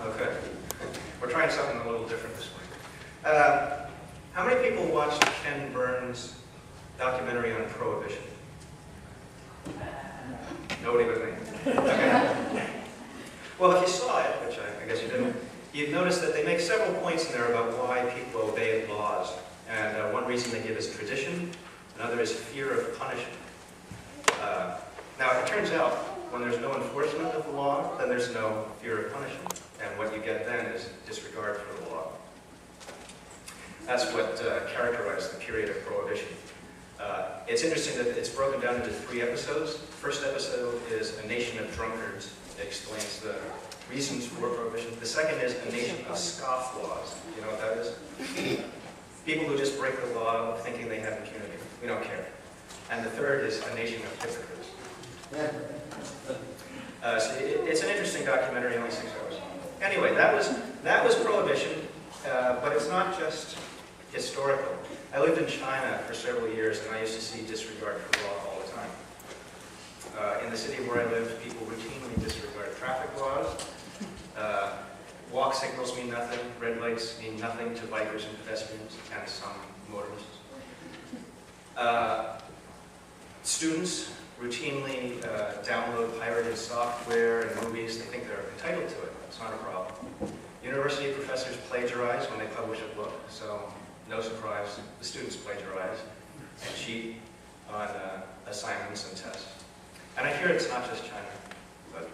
Okay. We're trying something a little different this week. How many people watched Ken Burns' documentary on Prohibition? Nobody but me. Okay. Well, if you saw it, which I guess you didn't, you'd notice that they make several points in there about why people obey laws. And one reason they give is tradition, another is fear of punishment. Now, it turns out, when there's no enforcement of the law, then there's no fear of punishment. And what you get then is disregard for the law. That's what characterized the period of Prohibition. It's interesting that it's broken down into 3 episodes. The first episode is A Nation of Drunkards. It explains the reasons for Prohibition. The second is A Nation of Scofflaws. You know what that is? People who just break the law thinking they have impunity. We don't care. And the third is A Nation of Hypocrites. So it's an interesting documentary, only 6 hours. Anyway, that was Prohibition, but it's not just historical. I lived in China for several years, and I used to see disregard for law all the time. In the city where I lived, people routinely disregard traffic laws. Walk signals mean nothing. Red lights mean nothing to bikers and pedestrians, and some motorists. Students routinely download pirated software and movies. They think they're entitled to it. It's not a problem. University professors plagiarize when they publish a book, so no surprise, the students plagiarize and cheat on assignments and tests. And I hear it's not just China, but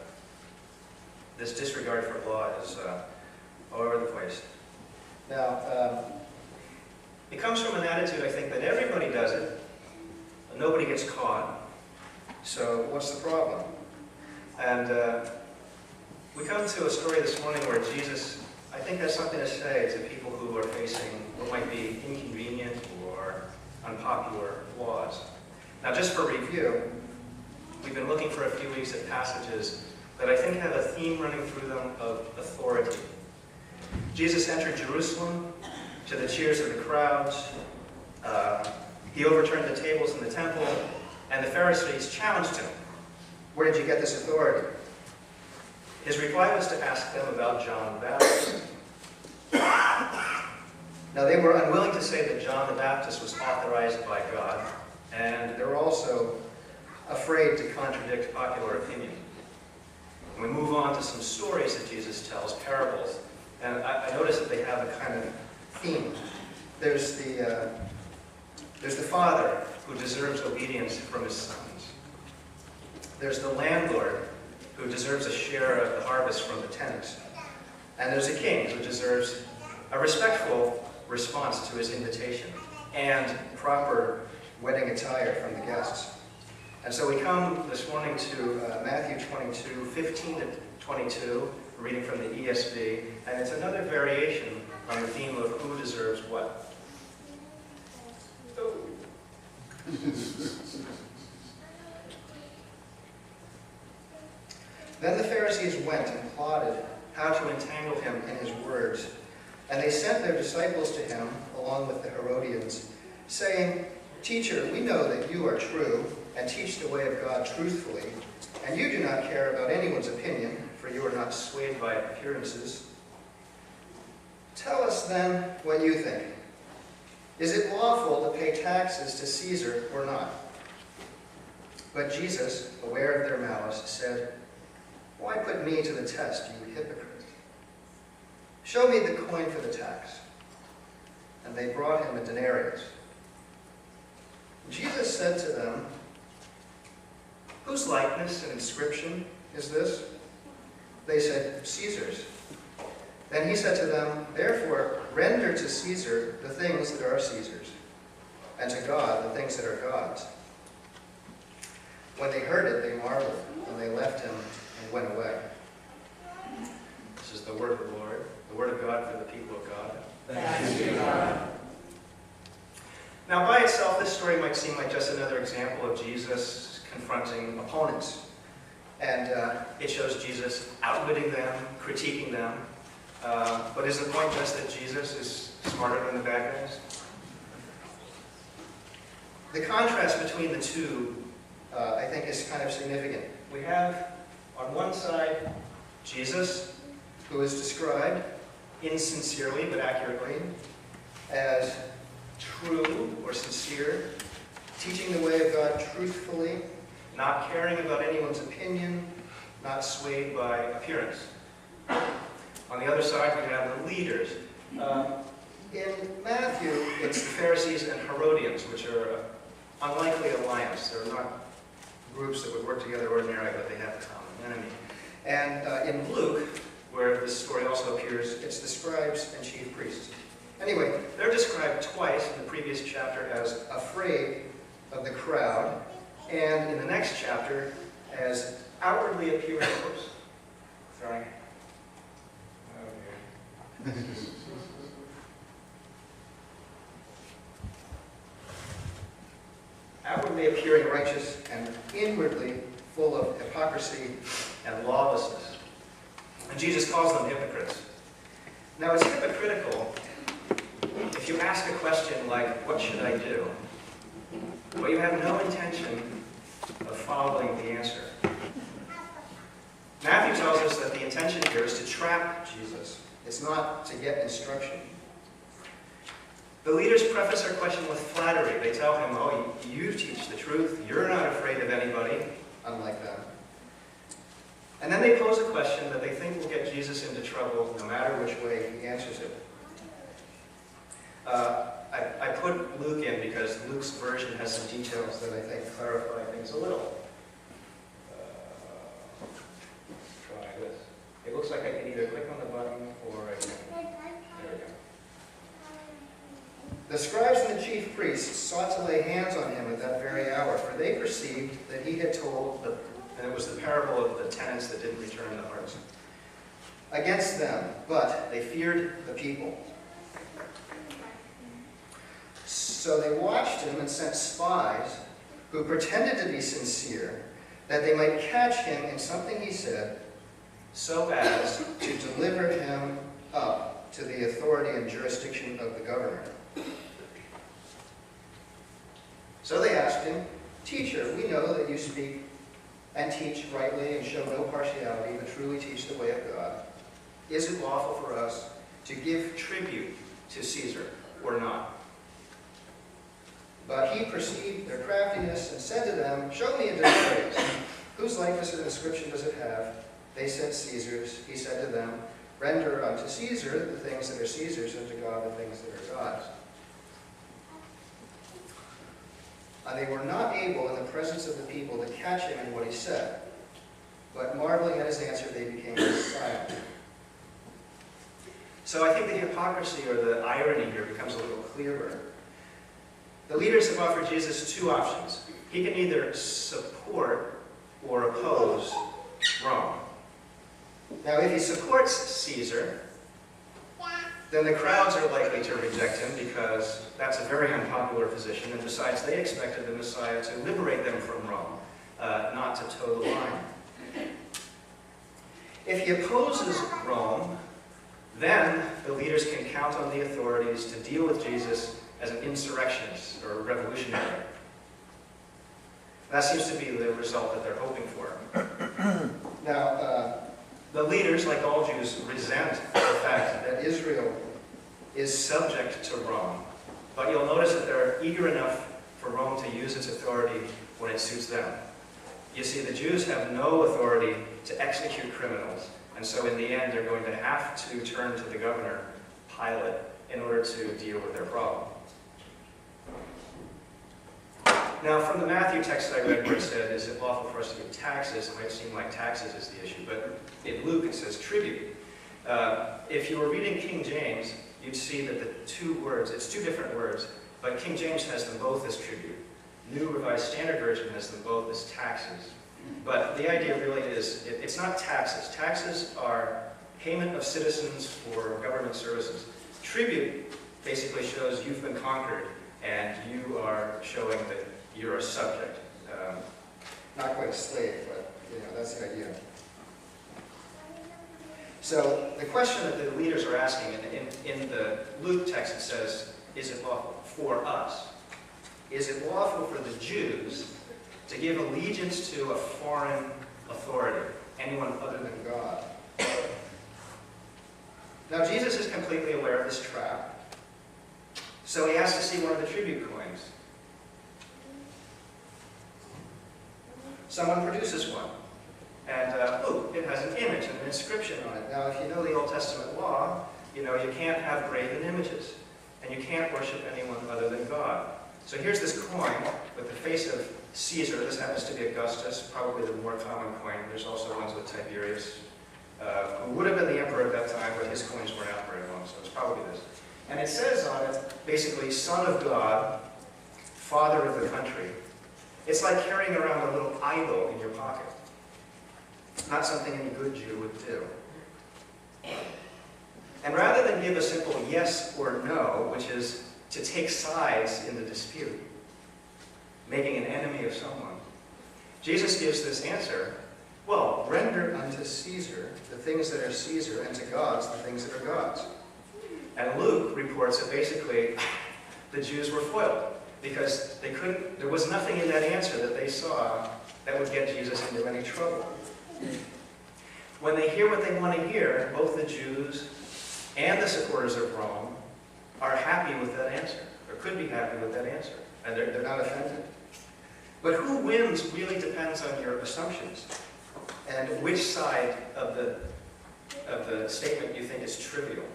this disregard for law is all over the place. Now, it comes from an attitude, I think, that everybody does it, and nobody gets caught. So what's the problem? And we come to a story this morning where Jesus, I think, has something to say to people who are facing what might be inconvenient or unpopular laws. Now, just for review, we've been looking for a few weeks at passages that I think have a theme running through them of authority. Jesus entered Jerusalem to the cheers of the crowds. He overturned the tables in the temple, and the Pharisees challenged him. Where did you get this authority? His reply was to ask them about John the Baptist. Now, they were unwilling to say that John the Baptist was authorized by God, and they were also afraid to contradict popular opinion. And we move on to some stories that Jesus tells, parables, and I notice that they have a kind of theme. There's the father who deserves obedience from his sons. There's the landlord who deserves a share of the harvest from the tenants. And there's a king who deserves a respectful response to his invitation and proper wedding attire from the guests. And so we come this morning to Matthew 22, 15 to 22, reading from the ESV, and it's another variation on the theme of who deserves what. Then the Pharisees went and plotted how to entangle him in his words. And they sent their disciples to him, along with the Herodians, saying, "Teacher, we know that you are true and teach the way of God truthfully, and you do not care about anyone's opinion, for you are not swayed by appearances. Tell us then what you think. Is it lawful to pay taxes to Caesar or not?" But Jesus, aware of their malice, said, "Why put me to the test, you hypocrite? Show me the coin for the tax." And they brought him a denarius. Jesus said to them, "Whose likeness and inscription is this?" They said, "Caesar's." Then he said to them, "Therefore render to Caesar the things that are Caesar's, and to God the things that are God's." When they heard it, they marveled, and they left him and went away. This is the word of the Lord, the word of God for the people of God. Thanks be to God. Now, by itself, this story might seem like just another example of Jesus confronting opponents. And it shows Jesus outwitting them, critiquing them. But is the point just that Jesus is smarter than the bad guys? The contrast between the two, I think, is kind of significant. We have, on one side, Jesus, who is described, insincerely but accurately, as true or sincere, teaching the way of God truthfully, not caring about anyone's opinion, not swayed by appearance. On the other side, we have the leaders. In Matthew, it's the Pharisees and Herodians, which are an unlikely alliance. They're not groups that would work together ordinarily, but they have a common enemy. And in Luke, where this story also appears, it's the scribes and chief priests. Anyway, they're described twice in the previous chapter as afraid of the crowd, and in the next chapter as outwardly appearing. Oops. Sorry. Oh, dear. Outwardly appearing righteous and inwardly full of hypocrisy and lawlessness. And Jesus calls them hypocrites. Now, it's hypocritical if you ask a question like, what should I do? But you have no intention of following the answer. Matthew tells us that the intention here is to trap Jesus. It's not to get instruction. The leaders preface their question with flattery. They tell him, oh, you teach the truth. You're not afraid of anybody, unlike them. And then they pose a question that they think will get Jesus into trouble no matter which way he answers it. I put Luke in because Luke's version has some details that I think clarify things a little. Let's try this. It looks like I can either click on the button or I can... There we go. The scribes and the chief priests sought to lay hands on him at that very hour, for they perceived that he had told, and it was the parable of the tenants that didn't return the hearts, against them, but they feared the people. So they watched him and sent spies who pretended to be sincere, that they might catch him in something he said, so as to deliver him up to the authority and jurisdiction of the governor. So they asked him, Teacher, we know that you speak and teach rightly and show no partiality, but truly teach the way of God. Is it lawful for us to give tribute to Caesar or not? But he perceived their craftiness and said to them, Show me a denarius. Whose likeness and inscription does it have? They said, Caesar's. He said to them, Render unto Caesar the things that are Caesar's, and to God the things that are God's. And they were not able in the presence of the people to catch him in what he said, but marveling at his answer, they became silent. So I think the hypocrisy or the irony here becomes a little clearer. The leaders have offered Jesus two options. He can either support or oppose Rome. Now, if he supports Caesar, then the crowds are likely to reject him because that's a very unpopular position, and besides, they expected the Messiah to liberate them from Rome, not to toe the line. If he opposes Rome, then the leaders can count on the authorities to deal with Jesus as an insurrectionist or a revolutionary. That seems to be the result that they're hoping for. Now, the leaders, like all Jews, resent the fact that Israel is subject to Rome. But you'll notice that they're eager enough for Rome to use its authority when it suits them. You see, the Jews have no authority to execute criminals, and so in the end they're going to have to turn to the governor, Pilate, in order to deal with their problem. Now, from the Matthew text that I read where it said, is it lawful for us to give taxes? It might seem like taxes is the issue, but in Luke it says tribute. If you were reading King James, you'd see that the two words, it's two different words, but King James has them both as tribute. New Revised Standard Version has them both as taxes. But the idea really is, it's not taxes. Taxes are payment of citizens for government services. Tribute basically shows you've been conquered, and you are showing that you're a subject. Not quite a slave, but that's the idea. So the question that the leaders are asking, in the Luke text it says, is it lawful for us? Is it lawful for the Jews to give allegiance to a foreign authority, anyone other than God? Now, Jesus is completely aware of this trap, so he asks to see one of the tribute coins. Someone produces one, and it has an image and an inscription on it. Now, if you know the Old Testament law, you know you can't have graven images, and you can't worship anyone other than God. So here's this coin with the face of Caesar. This happens to be Augustus, probably the more common coin. There's also ones with Tiberius, who would have been the emperor at that time, but his coins weren't out very long, so it's probably this. And it says on it, basically, Son of God, Father of the country. It's like carrying around a little idol in your pocket. Not something any good Jew would do. And rather than give a simple yes or no, which is to take sides in the dispute, making an enemy of someone, Jesus gives this answer: well, render unto Caesar the things that are Caesar, and to God's the things that are God's. And Luke reports that basically the Jews were foiled, because there was nothing in that answer that they saw that would get Jesus into any trouble. When they hear what they want to hear, both the Jews and the supporters of Rome are happy with that answer, or could be happy with that answer, and they're not offended. But who wins really depends on your assumptions, and which side of the statement you think is trivial.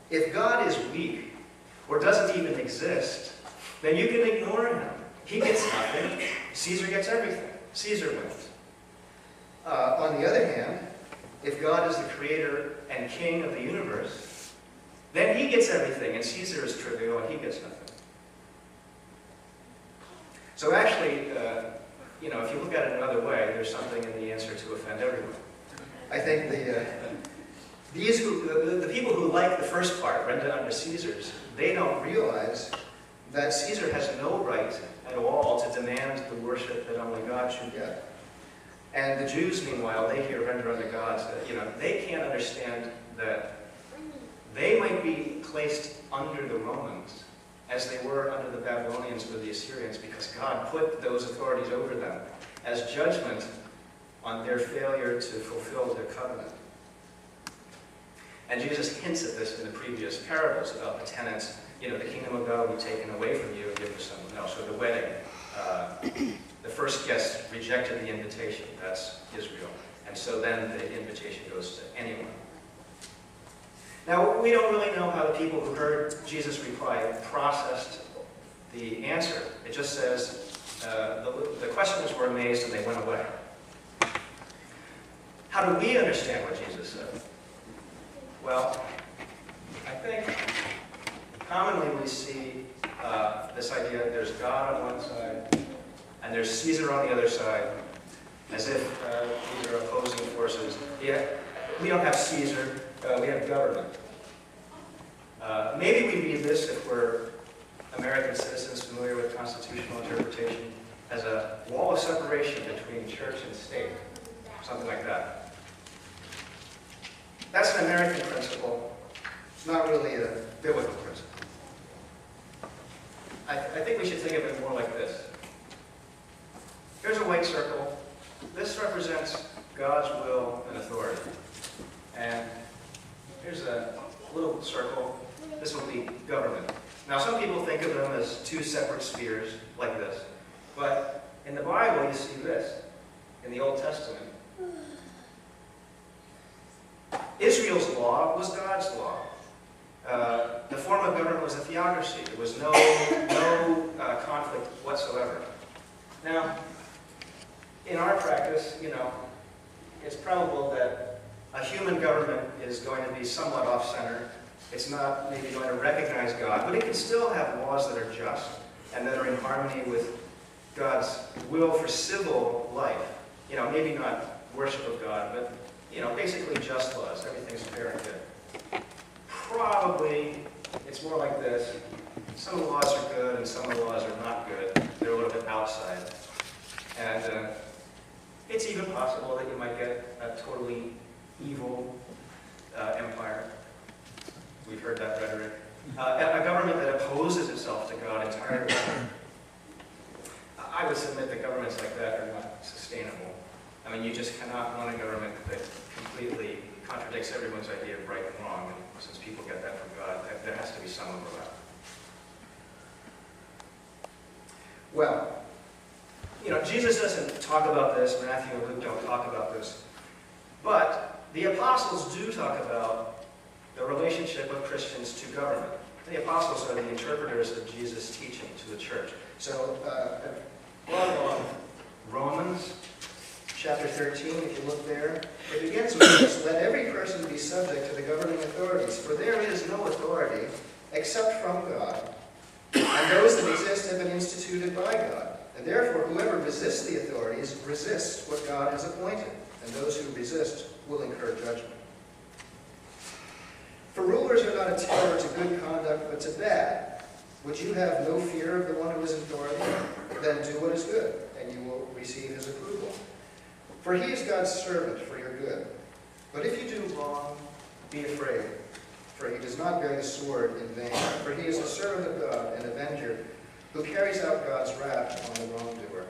If God is weak, or doesn't even exist, then you can ignore him. He gets nothing. Caesar gets everything. Caesar wins. On the other hand, if God is the creator and king of the universe, then he gets everything, and Caesar is trivial, and he gets nothing. So actually, if you look at it another way, there's something in the answer to offend everyone. I think the people who like the first part, render unto Caesar's, they don't realize that Caesar has no right at all to demand the worship that only God should get. And the Jews, meanwhile, they hear render unto God's. They can't understand that they might be placed under the Romans as they were under the Babylonians or the Assyrians, because God put those authorities over them as judgment on their failure to fulfill their covenant. And Jesus hints at this in the previous parables about the tenants. The kingdom of God will be taken away from you and given to someone else. Or the wedding. The first guest rejected the invitation. That's Israel. And so then the invitation goes to anyone. Now, we don't really know how the people who heard Jesus' reply processed the answer. It just says the questioners were amazed and they went away. How do we understand what Jesus said? Well, I think commonly we see this idea that there's God on one side and there's Caesar on the other side, as if these are opposing forces. Yeah, we don't have Caesar, we have government. Maybe we read this, if we're American citizens familiar with constitutional interpretation, as a wall of separation between church and state, something like that. That's an American principle. It's not really a biblical principle. I think we should think of it more like this. Here's a white circle. This represents God's will and authority. And here's a little circle. This will be government. Now, some people think of them as two separate spheres, like this. But in the Bible, you see this, in the Old Testament. Israel's law was God's law. The form of government was a theocracy. There was no conflict whatsoever. Now, in our practice, it's probable that a human government is going to be somewhat off-center. It's not maybe going to recognize God, but it can still have laws that are just and that are in harmony with God's will for civil life. Maybe not worship of God, but basically just laws. Everything's fair and good. Probably, it's more like this. Some of the laws are good and some of the laws are not good. They're a little bit outside. And it's even possible that you might get a totally evil empire. We've heard that rhetoric. A government that opposes itself to God entirely. I would submit that governments like that are not sustainable. I mean, you just cannot run a government that completely contradicts everyone's idea of right and wrong, and since people get that from God, there has to be some overlap. Well, Jesus doesn't talk about this, Matthew and Luke don't talk about this, but the apostles do talk about the relationship of Christians to government. The apostles are the interpreters of Jesus' teaching to the church. So, Romans chapter 13, if you look there, it begins with this: let every person be subject to the governing authorities, for there is no authority except from God, and those that exist have been instituted by God. And therefore, whoever resists the authorities resists what God has appointed, and those who resist will incur judgment. For rulers are not a terror to good conduct, but to bad. Would you have no fear of the one who is in authority? Then do what is good, and you will receive his approval. For he is God's servant for your good. But if you do wrong, be afraid, for he does not bear the sword in vain. For he is the servant of God, an avenger, who carries out God's wrath on the wrongdoer.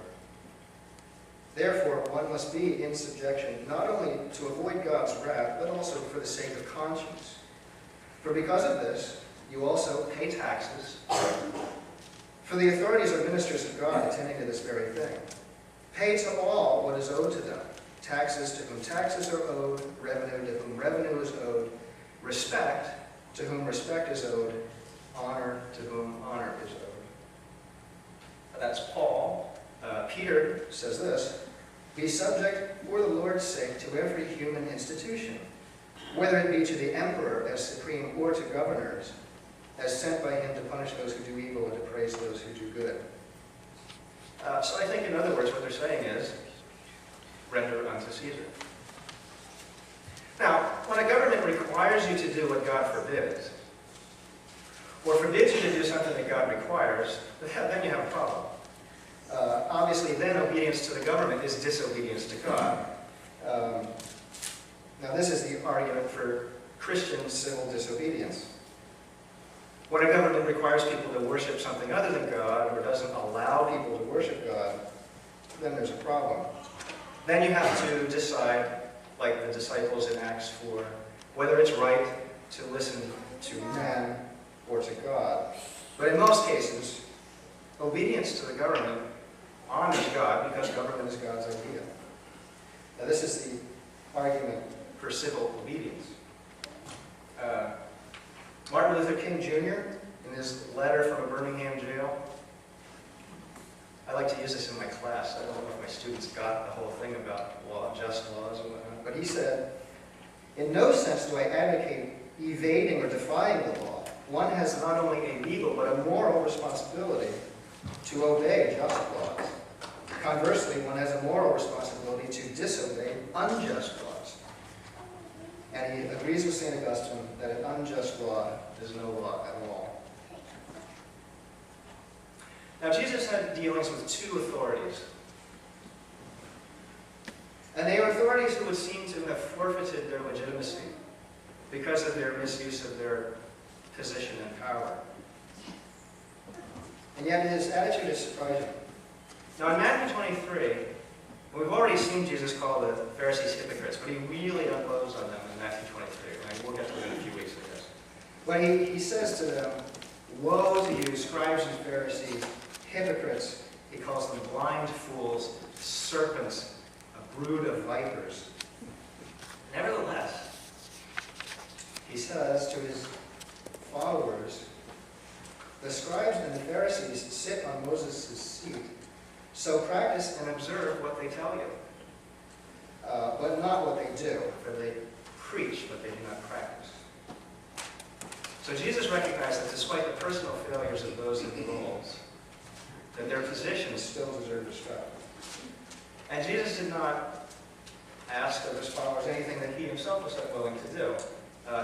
Therefore, one must be in subjection, not only to avoid God's wrath, but also for the sake of conscience. For because of this, you also pay taxes. For the authorities are ministers of God, attending to this very thing. Pay to all what is owed to them: taxes to whom taxes are owed, revenue to whom revenue is owed, respect to whom respect is owed, honor to whom honor is owed. That's Paul. Peter says this: be subject for the Lord's sake to every human institution, whether it be to the emperor as supreme or to governors, as sent by him to punish those who do evil and to praise those who do good. So I think, in other words, what they're saying is, render unto Caesar. Now, when a government requires you to do what God forbids, or forbids you to do something that God requires, then you have a problem. Obviously, then obedience to the government is disobedience to God. Now, this is the argument for Christian civil disobedience. When a government requires people to worship something other than God, or doesn't allow people to worship God, then there's a problem. Then you have to decide, like the disciples in Acts 4, whether it's right to listen to man or to God. But in most cases, obedience to the government honors God because government is God's idea. Now, this is the argument for civil obedience. Martin Luther King Jr., in his letter from a Birmingham jail, I like to use this in my class. I don't know if my students got the whole thing about law, just laws and whatnot, but he said, in no sense do I advocate evading or defying the law. One has not only a legal but a moral responsibility to obey just laws. Conversely, one has a moral responsibility to disobey unjust laws. And he agrees with St. Augustine that an unjust law is no law at all. Now, Jesus had dealings with two authorities. And they are authorities who would seem to have forfeited their legitimacy because of their misuse of their position and power. And yet his attitude is surprising. Now, in Matthew 23, we've already seen Jesus call the Pharisees hypocrites, but he really unloads on them in Matthew 23. Right? We'll get to it in a few weeks, I guess. But he says to them, woe to you, scribes and Pharisees, hypocrites. He calls them blind fools, serpents, a brood of vipers. Nevertheless, he says to his followers, the scribes and the Pharisees sit on Moses' seat, so practice and observe what they tell you, but not what they do, for they preach, but they do not practice. So Jesus recognized that despite the personal failures of those in the roles, that their positions still deserve respect. And Jesus did not ask of his followers anything that he himself was unwilling to do.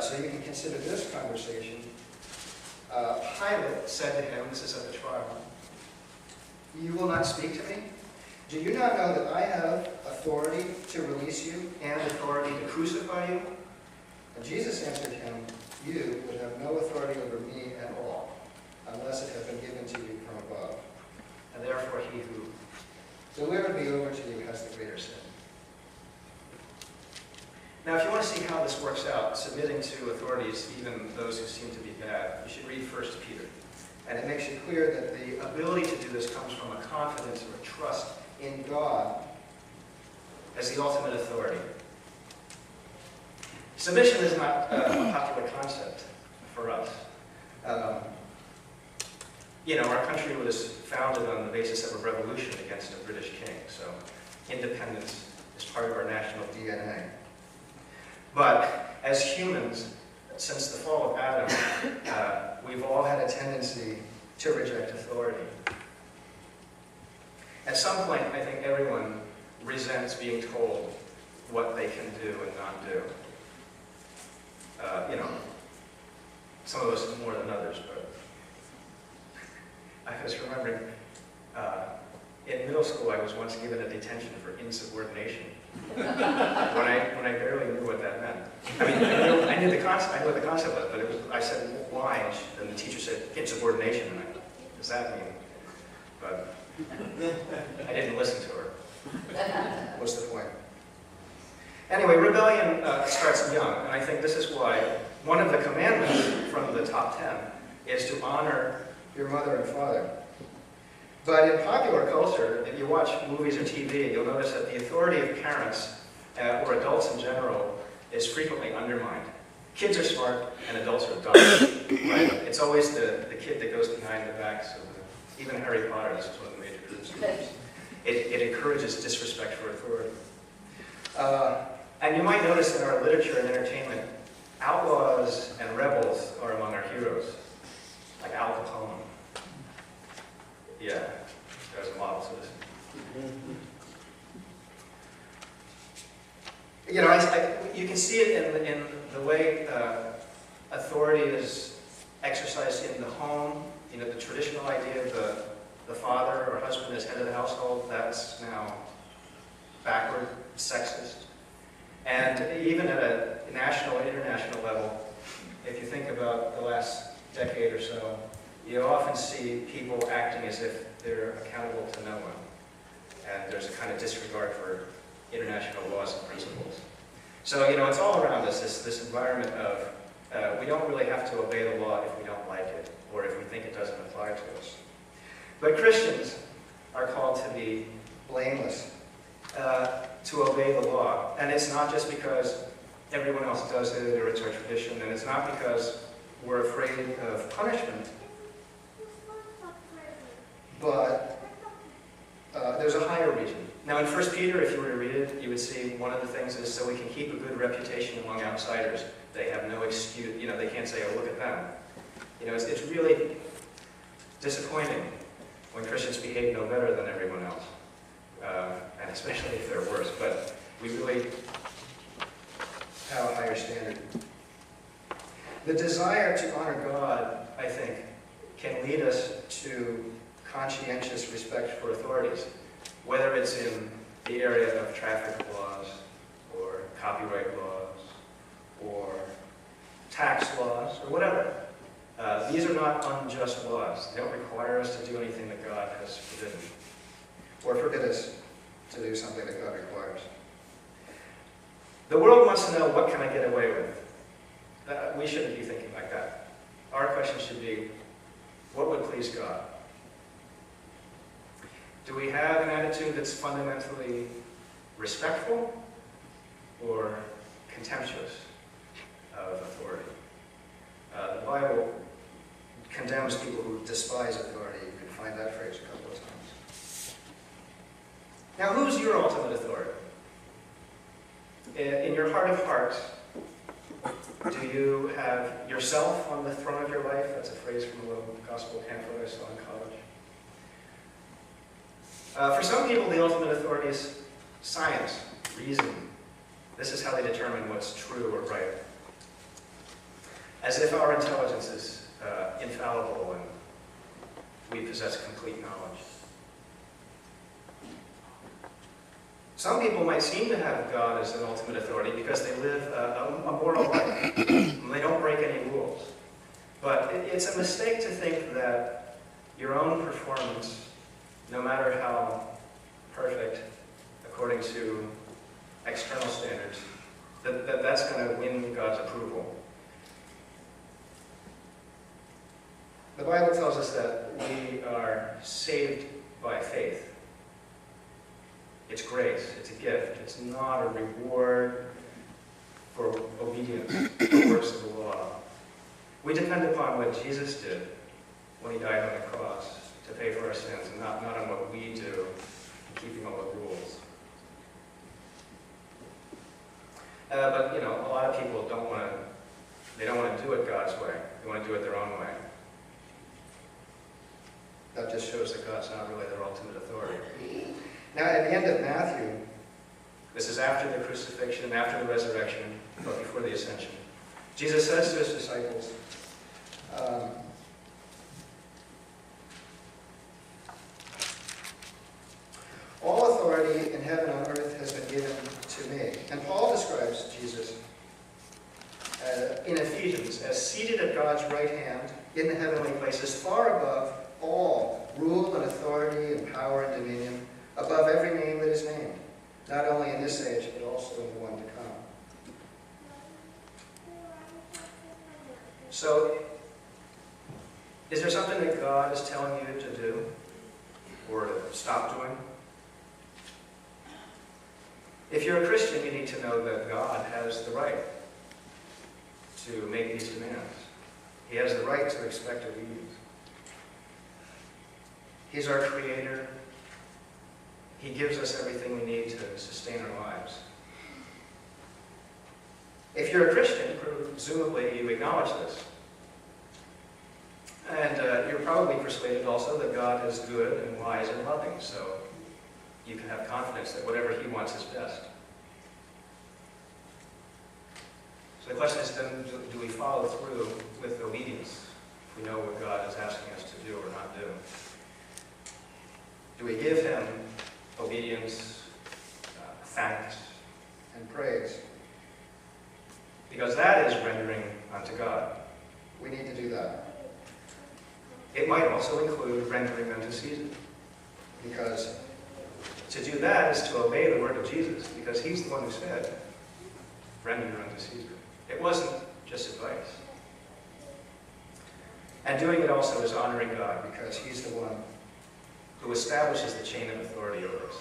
So you can consider this conversation. Pilate said to him, this is at the trial, you will not speak to me? Do you not know that I have authority to release you and authority to crucify you? And Jesus answered him, you would have no authority over me at all, unless it had been given to you from above. And therefore he who delivered me over to you has the greater sin. Now, if you want to see how this works out, submitting to authorities, even those who seem to be bad, you should read 1 Peter. And it makes it clear that the ability to do this comes from a confidence or a trust in God as the ultimate authority. Submission is not a popular concept for us. Our country was founded on the basis of a revolution against a British king, so independence is part of our national DNA. But as humans, since the fall of Adam, we've all had a tendency to reject authority. At some point, I think everyone resents being told what they can do and not do. Some of us more than others, but I was remembering in middle school I was once given a detention for insubordination when I barely knew what that meant. I mean, I knew the concept of it, but I said, why? And the teacher said, insubordination, and what does that mean? But I didn't listen to her. What's the point? Anyway, rebellion starts young, and I think this is why one of the commandments from the top 10 is to honor your mother and father. But in popular culture, if you watch movies or TV, you'll notice that the authority of parents, or adults in general, is frequently undermined. Kids are smart, and adults are dumb. Right? It's always the kid that goes behind the backs of even Harry Potter. This is one of the major criticisms. It encourages disrespect for authority. And you might notice in our literature and entertainment, outlaws and rebels are among our heroes, like Al Capone. Yeah, there's a model citizen. You can see it in the way authority is exercised in the home. The traditional idea of the father or husband as head of the household, that's now backward, sexist. And even at a national and international level, if you think about the last decade or so, you often see people acting as if they're accountable to no one. And there's a kind of disregard for international laws and principles. So, it's all around us, this environment of we don't really have to obey the law if we don't like it, or if we think it doesn't apply to us. But Christians are called to be blameless, to obey the law. And it's not just because everyone else does it, or it's our tradition, and it's not because we're afraid of punishment, but there's a higher reason. Now in 1 Peter, if you were to read it, you would see one of the things is so we can keep a good reputation among outsiders. They have no excuse, they can't say, oh, look at them. It's really disappointing when Christians behave no better than everyone else, and especially if they're worse, but we really have a higher standard. The desire to honor God, I think, can lead us to conscientious respect for authorities, whether it's in the area of traffic laws, or copyright laws, or tax laws, or whatever. These are not unjust laws. They don't require us to do anything that God has forbidden, or forbid us to do something that God requires. The world wants to know, what can I get away with? We shouldn't be thinking like that. Our question should be, what would please God? Do we have an attitude that's fundamentally respectful or contemptuous of authority? The Bible condemns people who despise authority. You can find that phrase a couple of times. Now, who's your ultimate authority? In your heart of hearts, do you have yourself on the throne of your life? That's a phrase from a little gospel pamphlet I saw in college. For some people, the ultimate authority is science, reason. This is how they determine what's true or right. As if our intelligence is infallible and we possess complete knowledge. Some people might seem to have God as an ultimate authority because they live a moral life. They don't break any rules. But it's a mistake to think that your own performance, no matter how perfect, according to external standards, That's going to win God's approval. The Bible tells us that we are saved by faith. It's grace. It's a gift. It's not a reward for obedience to the works of the law. We depend upon what Jesus did when he died on the cross to pay for our sins, and not on what we do in keeping all the rules. But, you know, a lot of people don't want to do it God's way. They want to do it their own way. That just shows that God's not really their ultimate authority. Now, at the end of Matthew, this is after the crucifixion, after the resurrection, but before the ascension, Jesus says to his disciples, all authority in heaven and on earth has been given to me. And Paul describes Jesus in Ephesians as seated at God's right hand in the heavenly places, far above all rule and authority and power and dominion, above every name that is named, not only in this age, but also in the one to come. So, is there something that God is telling you to do or to stop doing? If you're a Christian, you need to know that God has the right to make these demands. He has the right to expect obedience. He's our Creator. He gives us everything we need to sustain our lives. If you're a Christian, presumably you acknowledge this. And you're probably persuaded also that God is good and wise and loving, so you can have confidence that whatever he wants is best. So the question is then, do we follow through with obedience if we know what God is asking us to do or not do? Do we give him obedience, thanks, and praise? Because that is rendering unto God. We need to do that. It might also include rendering unto Caesar. Because to do that is to obey the word of Jesus, because he's the one who said, render unto Caesar. It wasn't just advice. And doing it also is honoring God, because he's the one who establishes the chain of authority over us.